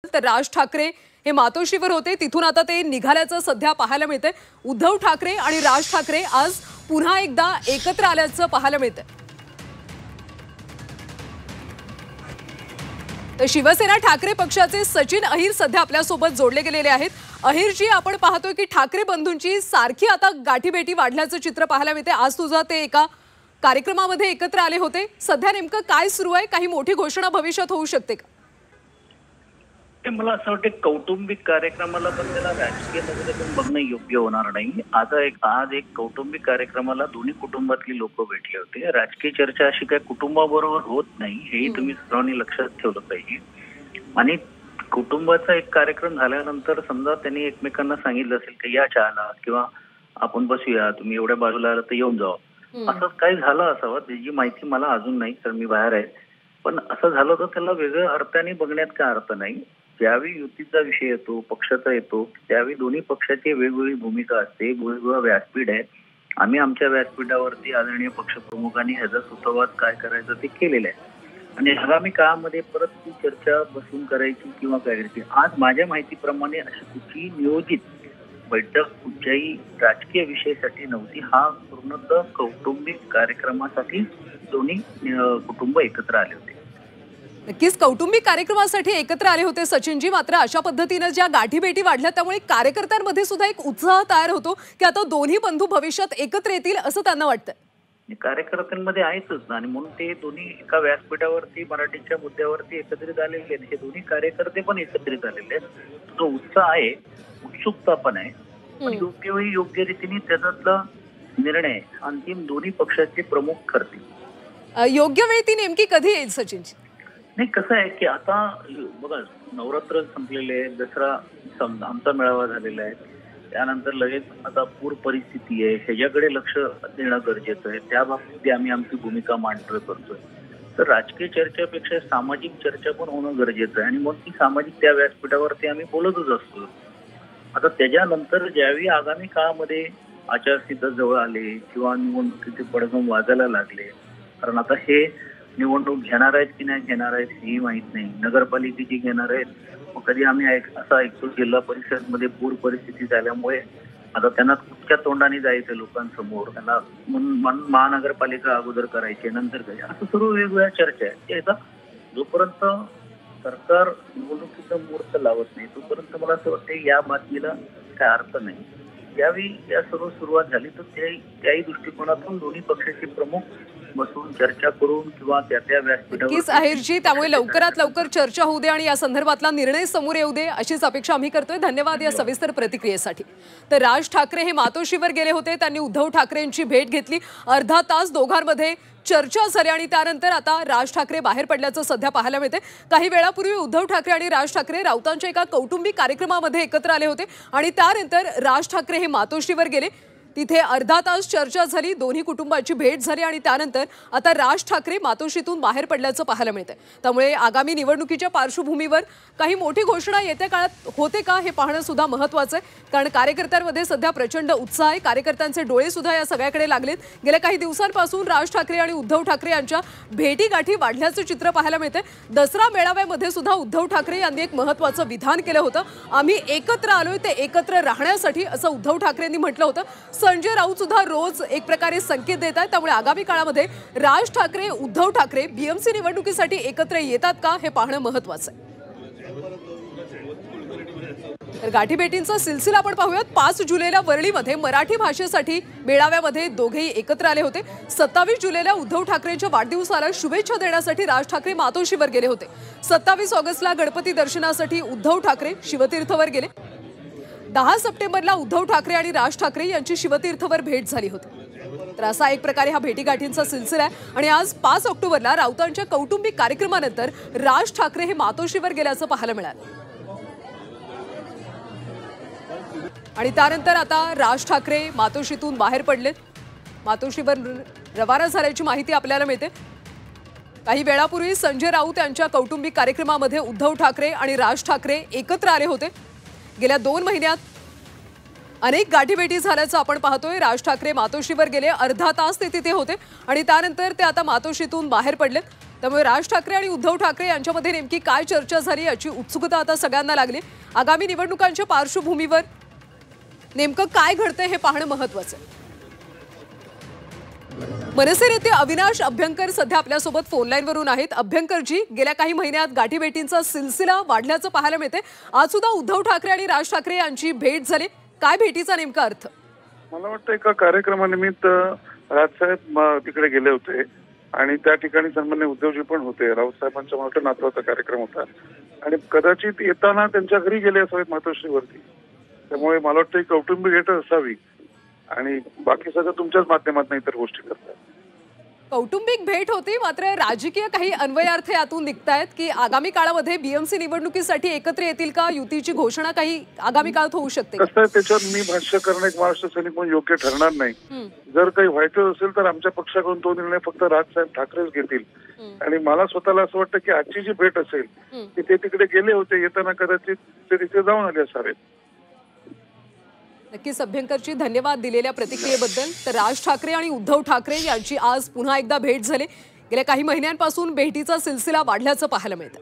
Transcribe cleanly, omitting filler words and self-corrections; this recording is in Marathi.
तर राज ठाकरे हे मातोश्रीवर होते, तिथून आता ते निघाल्याचं सध्या पाहायला मिळतंय। उद्धव ठाकरे आणि राज ठाकरे आज पुन्हा एकदा एकत्र आल्याचं पाहायला मिळतंय। तर शिवसेना ठाकरे पक्षाचे सचिन अहिर सध्या आपल्या सोबत जोडले गेलेले आहेत। अहिरजी, आपण पाहतोय की ठाकरे बंधूंची सारखी आता गाठीभेटी वाढल्याचं चित्र पाहायला मिळते। आज तुझा ते एका कार्यक्रमामध्ये एकत्र आले होते, सध्या नेमकं काय सुरू आहे? काही मोठी घोषणा भविष्यात होऊ शकते का? मला असं वाटतं कौटुंबिक कार्यक्रमाला पण त्याला राजकीय नजरेने पण बघणं योग्य होणार नाही। आज एक कौटुंबिक कार्यक्रमाला दोन्ही कुटुंबातली लोक भेटले होते। राजकीय चर्चा अशी काही कुटुंबाबरोबर होत नाही, हे तुम्ही सर्वांनी लक्षात ठेवलं पाहिजे। आणि कुटुंबाचा एक कार्यक्रम झाल्यानंतर समजा त्यांनी एकमेकांना सांगितलं असेल की या चहाला किंवा आपण बसूया, तुम्ही एवढ्या बाजूला आला तर येऊन जावा, असं काही झालं असावं। त्याची माहिती मला अजून नाही, तर मी बाहेर आहे। पण असं झालं तर त्याला वेगळ्या अर्थाने बघण्यात काय अर्थ नाही। ज्यावेळी युतीचा विषय येतो, पक्षाचा येतो, त्यावेळी दोन्ही पक्षाची वेगवेगळी भूमिका असते, वेगवेगळं व्यासपीठ आहे। आम्ही आमच्या व्यासपीठावरती आदरणीय पक्षप्रमुखांनी ह्याचा सुसंवाद काय करायचं ते केलेलं आहे। आणि आगामी काळामध्ये परत ती चर्चा बसून करायची किंवा काय करायची, आज माझ्या माहितीप्रमाणे अशी कुठली नियोजित बैठक कुठच्याही राजकीय विषयासाठी नव्हती। हा पूर्णतः कौटुंबिक कार्यक्रमासाठी दोन्ही कुटुंब एकत्र आले होते। नक्कीच कौटुंबिक कार्यक्रमासाठी एकत्र आले होते सचिनजी। मात्र अशा पद्धतीने ज्या गाठीभेटी वाढल्या त्यामुळे कार्यकर्त्यांमध्ये सुद्धा एक उत्साह तयार होतो की आता दोन्ही बंधू भविष्यात एकत्र येतील असं त्यांना वाटतं। कार्यकर्त्यांमध्ये आहेतच, आणि म्हणून ते दोन्ही एका व्यासपीठावरती मराठीच्या मुद्द्यावरती एकत्रित आलेले आहेत। हे दोन्ही कार्यकर्ते पण एकत्रित आलेले आहेत। जो उत्साह आहे, उत्सुकता पण आहे, पण योग्य वेळी योग्य रीतीने त्याच्यातला निर्णय अंतिम दोन्ही पक्षाचे प्रमुख करतील। योग्य वेळ ती नेमकी कधी येईल सचिनजी? नाही, कसं आहे की आता बघा, नवरात्र संपलेले आहे, दसरा आमचा मेळावा झालेला आहे, त्यानंतर लगेच आता पूर परिस्थिती आहे, ह्याच्याकडे लक्ष देणं गरजेचं आहे। त्या बाबतीत आम्ही आमची भूमिका मांडतोय करतोय। तर राजकीय चर्चेपेक्षा सामाजिक चर्चा पण होणं गरजेचं आहे, आणि मग ती सामाजिक त्या व्यासपीठावरती आम्ही बोलतच असतो। आता त्याच्यानंतर ज्यावेळी आगामी काळामध्ये आचारसंहिता जवळ आले किंवा निवडणुकीचे पडघम वाजायला लागले, कारण आता हे निवडणूक घेणार आहेत की नाही घेणार आहेत हेही माहित नाही, नगरपालिकेची घेणार आहेत, मग कधी आम्ही असं ऐकतो जिल्हा परिषद मध्ये पूर परिस्थिती झाल्यामुळे आता त्यांना कुठच्या तोंडाने जायचं लोकांसमोर, त्यांना महानगरपालिका अगोदर करायची नंतर करायची, असं सर्व वेगवेगळ्या चर्चा आहेत। जोपर्यंत सरकार निवडणुकीचा मुहूर्त लावत नाही तोपर्यंत मला असं वाटतं या बातमीला काय अर्थ नाही। यावेळी या सर्व सुरुवात झाली तर त्याही दृष्टिकोनातून दोन्ही पक्षाचे प्रमुख बसून चर्चा करून किंवा त्या व्यासपीठावर नक्कीच अहिरजी, त्यामुळे लवकरात लवकर चर्चा होऊ दे आणि या संदर्भातला निर्णय समोर येऊ दे अशीच अपेक्षा आम्ही करतोय। धन्यवाद या सविस्तर प्रतिक्रियेसाठी। तर राज ठाकरे हे मातोश्रीवर गेले होते, त्यांनी उद्धव ठाकरेंची भेट घेतली, अर्धा तास दोघांमध्ये चर्चा झाली आणि त्यानंतर आता राज ठाकरे बाहेर पडल्याचं सध्या पाहायला मिळते। काही वेळापूर्वी उद्धव ठाकरे आणि राज ठाकरे राऊतांच्या एका कौटुंबिक कार्यक्रमामध्ये एकत्र आले होते आणि त्यानंतर राज ठाकरे हे मातोश्रीवर गेले, तिथे अर्धा तास चर्चा झाली, दोन्ही कुटुंबाची भेट झाली आणि त्यानंतर आता राज ठाकरे मातोश्रीतून बाहेर पडल्याचं पाहायला मिळतंय। त्यामुळे आगामी निवडणुकीच्या पार्श्वभूमीवर काही मोठी घोषणा येत्या काळात होते का हे पाहणं सुद्धा महत्त्वाचं आहे, कारण कार्यकर्त्यांमध्ये सध्या प्रचंड उत्साह आहे। कार्यकर्त्यांचे डोळे सुद्धा या सगळ्याकडे लागलेत। गेल्या काही दिवसांपासून राज ठाकरे आणि उद्धव ठाकरे यांच्या भेटीगाठी वाढल्याचं चित्र पाहायला मिळतंय। दसरा मेळाव्यामध्ये सुद्धा उद्धव ठाकरे यांनी एक महत्त्वाचं विधान केलं होतं, आम्ही एकत्र आलोय ते एकत्र राहण्यासाठी, असं उद्धव ठाकरेंनी म्हटलं होतं। संजय राऊत सुद्धा रोज एक प्रकारे संकेत देत आहेत। त्यामुळे आगामी काळामध्ये राज ठाकरे उद्धव ठाकरे बीएमसी निवडणुकीसाठी एकत्र येतात का हे पाहणं महत्त्वाचं आहे। तर गाठीभेटींचा सिलसिला आपण पाहूयात। 5 जुलैला वरळीमध्ये मराठी भाषेसाठी मेळाव्यामध्ये दोघेही एकत्र आले होते। 27 जुलैला उद्धव ठाकरेंच्या वाढदिवसाला शुभेच्छा देण्यासाठी राज ठाकरे मातोश्रीवर गेले होते। 27 ऑगस्टला गणपती दर्शनासाठी उद्धव ठाकरे शिवतीर्थवर गेले। 10 सप्टेंबरला उद्धव ठाकरे आणि राज ठाकरे यांची शिवतीर्थवर भेट झाली होती। तर असा एक प्रकारे हा भेटीगाठींचा सिलसिला आहे आणि आज 5 ऑक्टोबरला राऊतांच्या कौटुंबिक कार्यक्रमानंतर राज ठाकरे हे मातोश्रीवर गेल्याचं पाहायला मिळालं आणि त्यानंतर आता राज ठाकरे मातोश्रीतून बाहेर पडलेत, मातोश्रीवर रवाना झाल्याची माहिती आपल्याला मिळते। काही वेळापूर्वी संजय राऊत यांच्या कौटुंबिक कार्यक्रमामध्ये उद्धव ठाकरे आणि राज ठाकरे एकत्र आले होते। गेल्या 2 महिन्यात अनेक गाठीभेटी झाल्याचं आपण पाहतोय। राज ठाकरे मातोश्रीवर गेले, अर्धा तास ते तिथे होते आणि त्यानंतर ते आता मातोश्रीतून बाहेर पडलेत। त्यामुळे राज ठाकरे आणि उद्धव ठाकरे यांच्यामध्ये नेमकी काय चर्चा झाली याची उत्सुकता आता सगळ्यांना लागली। आगामी निवडणुकांच्या पार्श्वभूमीवर नेमकं काय घडतंय हे पाहणं महत्त्वाचं आहे। मनसे नेते अविनाश अभ्यंकर सध्या आपल्यासोबत फोन लाईनवरून आहेत। अभ्यंकरजी, गेल्या काही महिन्यात गाठीभेटींचा सिलसिला वाढल्याचं पाहायला मिळते। आज सुद्धा उद्धव ठाकरे आणि राज ठाकरे यांची भेट झाली, काय भेटीचा नेमका अर्थ? मला वाटतं एका कार्यक्रमानिमित्त राजसाहेब तिकडे गेले होते आणि त्या ठिकाणी सन्माननीय उद्धवजी पण होते। राऊत साहेबांच्या मोठा नातवाचा कार्यक्रम होता आणि कदाचित येताना त्यांच्या घरी गेले असावेत मातोश्रीवरती। त्यामुळे मला वाटतं कौटुंबिक भेट असावी आणि बाकी सगळं तुमच्याच माध्यमातून इतर गोष्टी करतात। कौटुंबिक भेट होती, मात्र राजकीय काही अन्वयार्थ यातून निघतायत की आगामी काळामध्ये बीएमसी निवडणुकीसाठी एकत्र येतील का, युतीची घोषणा काही आगामी काळात होऊ शकते? कसं आहे, त्याच्यात मी भाष्य करणं एक महाराष्ट्र सैनिक म्हणून योग्य ठरणार नाही। जर काही व्हायचं असेल तर आमच्या पक्षाकडून तो निर्णय फक्त राजसाहेब ठाकरेच घेतील आणि मला स्वतःला असं वाटतं की आजची जी भेट असेल की ते तिकडे गेले होते, येताना कदाचित ते तिथे जाऊन आले असावेत। नक्कीच अभ्यंकरजी, धन्यवाद दिलेल्या प्रतिक्रियेबद्दल। तर राज ठाकरे आणि उद्धव ठाकरे यांची आज पुन्हा एकदा भेट झाली। गेल्या काही महिन्यांपासून भेटीचा सिलसिला वाढल्याचं पाहायला मिळतं।